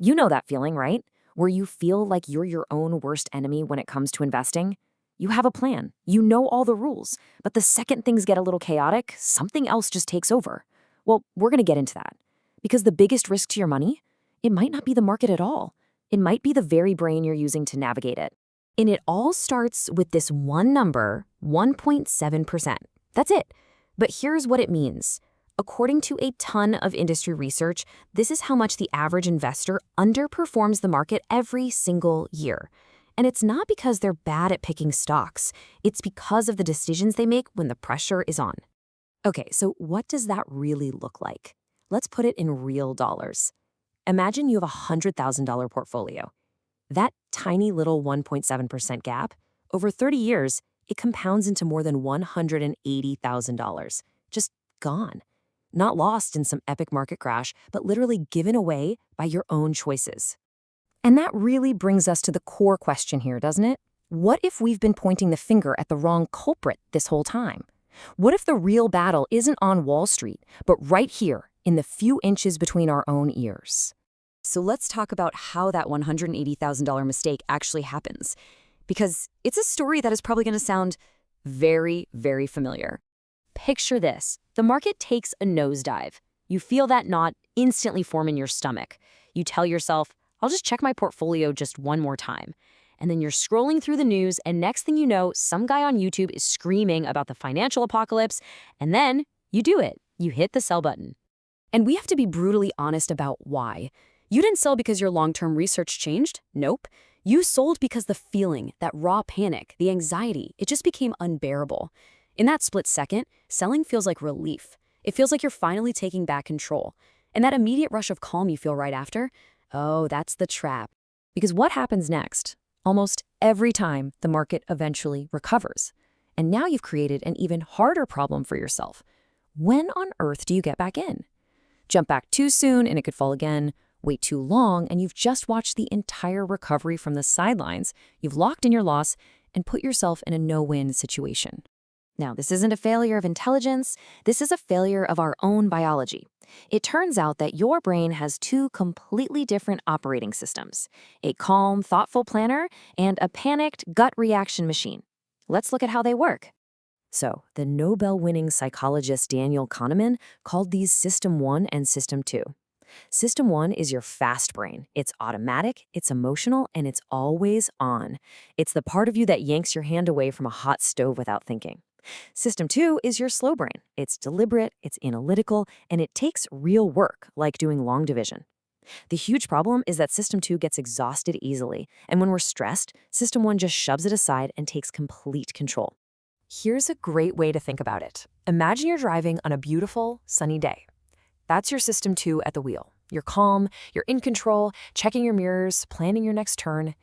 You know that feeling, right? Where you feel like you're your own worst enemy when it comes to investing. You have a plan, you know all the rules, but the second things get a little chaotic, something else just takes over. Well, we're going to get into that. Because the biggest risk to your money, it might not be the market at all. It might be the very brain you're using to navigate it. And it all starts with this one number, 1.7%. That's it. But here's what it means. According to a ton of industry research, this is how much the average investor underperforms the market every single year. And it's not because they're bad at picking stocks. It's because of the decisions they make when the pressure is on. Okay, so what does that really look like? Let's put it in real dollars. Imagine you have a $100,000 portfolio. That tiny little 1.7% gap, over 30 years, it compounds into more than $180,000. Just gone. Not lost in some epic market crash, but literally given away by your own choices. And that really brings us to the core question here, doesn't it? What if we've been pointing the finger at the wrong culprit this whole time? What if the real battle isn't on Wall Street, but right here in the few inches between our own ears? So let's talk about how that $180,000 mistake actually happens, because it's a story that is probably going to sound very, very familiar. Picture this. The market takes a nosedive. You feel that knot instantly form in your stomach. You tell yourself, I'll just check my portfolio just one more time. And then you're scrolling through the news, and next thing you know, some guy on YouTube is screaming about the financial apocalypse, and then you do it. You hit the sell button. And we have to be brutally honest about why. You didn't sell because your long-term research changed. Nope. You sold because the feeling, that raw panic, the anxiety, it just became unbearable. In that split second, selling feels like relief. It feels like you're finally taking back control. And that immediate rush of calm you feel right after, oh, that's the trap. Because what happens next? Almost every time the market eventually recovers. And now you've created an even harder problem for yourself. When on earth do you get back in? Jump back too soon and it could fall again. Wait too long and you've just watched the entire recovery from the sidelines. You've locked in your loss and put yourself in a no-win situation. Now, this isn't a failure of intelligence. This is a failure of our own biology. It turns out that your brain has two completely different operating systems, a calm, thoughtful planner and a panicked gut reaction machine. Let's look at how they work. So, the Nobel-winning psychologist Daniel Kahneman called these System 1 and System 2. System 1 is your fast brain. It's automatic, it's emotional, and it's always on. It's the part of you that yanks your hand away from a hot stove without thinking. System 2 is your slow brain. It's deliberate, it's analytical, and it takes real work, like doing long division. The huge problem is that System 2 gets exhausted easily, and when we're stressed, System 1 just shoves it aside and takes complete control. Here's a great way to think about it. Imagine you're driving on a beautiful, sunny day. That's your System 2 at the wheel. You're calm, you're in control, checking your mirrors, planning your next turn.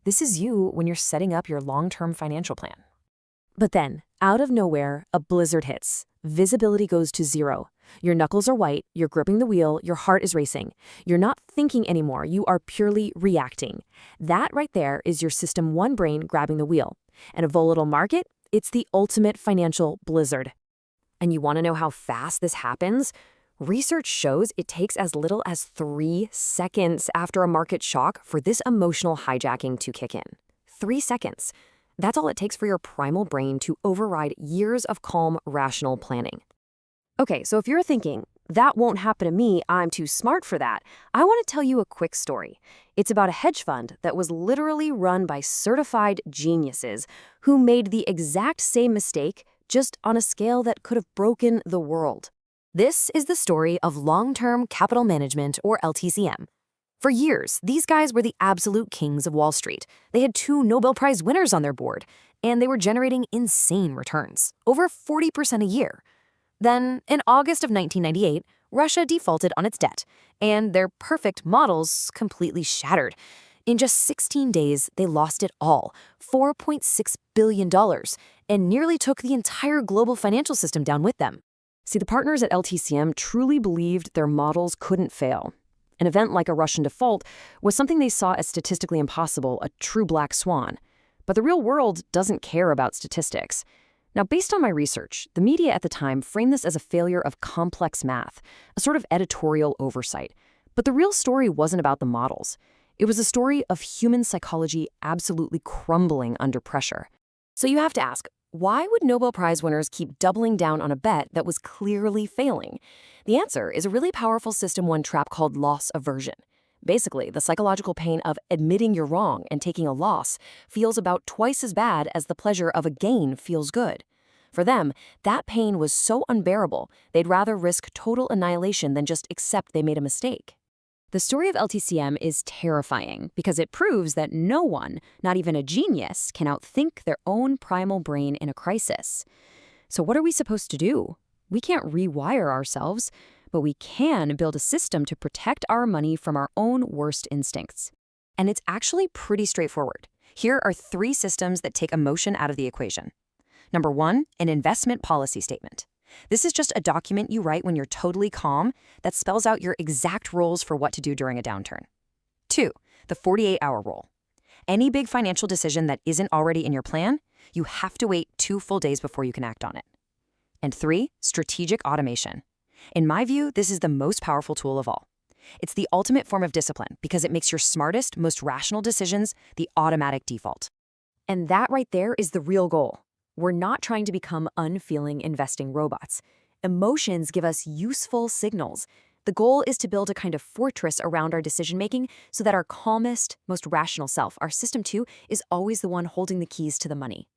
This is you when you're setting up your long-term financial plan. But then, out of nowhere, a blizzard hits. Visibility goes to zero. Your knuckles are white, you're gripping the wheel, your heart is racing. You're not thinking anymore, you are purely reacting. That right there is your System 1 brain grabbing the wheel. And a volatile market, it's the ultimate financial blizzard. And you want to know how fast this happens? Research shows it takes as little as 3 seconds after a market shock for this emotional hijacking to kick in. 3 seconds. That's all it takes for your primal brain to override years of calm, rational planning. Okay, so if you're thinking, that won't happen to me, I'm too smart for that, I want to tell you a quick story. It's about a hedge fund that was literally run by certified geniuses who made the exact same mistake, just on a scale that could have broken the world. This is the story of long-term capital management, or LTCM. For years, these guys were the absolute kings of Wall Street. They had 2 Nobel Prize winners on their board, and they were generating insane returns, over 40% a year. Then, in August of 1998, Russia defaulted on its debt, and their perfect models completely shattered. In just 16 days, they lost it all, $4.6 billion, and nearly took the entire global financial system down with them. See, the partners at LTCM truly believed their models couldn't fail. An event like a Russian default was something they saw as statistically impossible, a true black swan. But the real world doesn't care about statistics. Now, based on my research, the media at the time framed this as a failure of complex math, a sort of editorial oversight. But the real story wasn't about the models. It was a story of human psychology absolutely crumbling under pressure. So you have to ask, why would Nobel Prize winners keep doubling down on a bet that was clearly failing? The answer is a really powerful System 1 trap called loss aversion. Basically, the psychological pain of admitting you're wrong and taking a loss feels about twice as bad as the pleasure of a gain feels good. For them, that pain was so unbearable, they'd rather risk total annihilation than just accept they made a mistake. The story of LTCM is terrifying because it proves that no one, not even a genius, can outthink their own primal brain in a crisis. So what are we supposed to do? We can't rewire ourselves, but we can build a system to protect our money from our own worst instincts. And it's actually pretty straightforward. Here are 3 systems that take emotion out of the equation. Number 1, an investment policy statement. This is just a document you write when you're totally calm that spells out your exact rules for what to do during a downturn. 2, the 48-hour rule. Any big financial decision that isn't already in your plan, you have to wait 2 full days before you can act on it. And 3, strategic automation. In my view, this is the most powerful tool of all. It's the ultimate form of discipline because it makes your smartest, most rational decisions the automatic default. And that right there is the real goal. We're not trying to become unfeeling investing robots. Emotions give us useful signals. The goal is to build a kind of fortress around our decision-making so that our calmest, most rational self, our System 2, is always the one holding the keys to the money.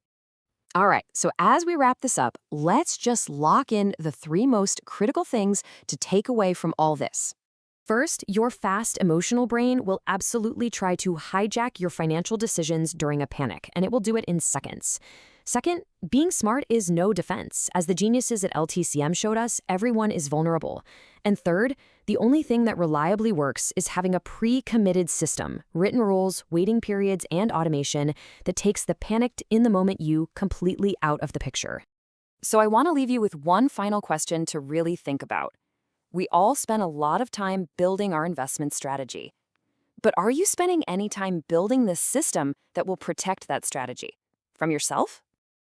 All right, so as we wrap this up, let's just lock in the 3 most critical things to take away from all this. First, your fast emotional brain will absolutely try to hijack your financial decisions during a panic, and it will do it in seconds. Second, being smart is no defense. As the geniuses at LTCM showed us, everyone is vulnerable. And third, the only thing that reliably works is having a pre-committed system, written rules, waiting periods, and automation that takes the panicked in-the-moment you completely out of the picture. So I want to leave you with one final question to really think about. We all spend a lot of time building our investment strategy. But are you spending any time building the system that will protect that strategy? From yourself?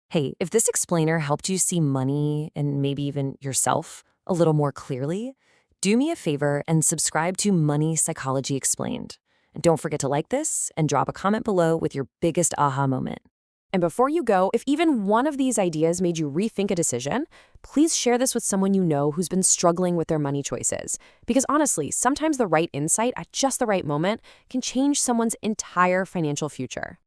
Hey, if this explainer helped you see money and maybe even yourself a little more clearly, do me a favor and subscribe to Money Psychology Explained. And don't forget to like this and drop a comment below with your biggest aha moment. And before you go, if even one of these ideas made you rethink a decision, please share this with someone you know who's been struggling with their money choices. Because honestly, sometimes the right insight at just the right moment can change someone's entire financial future.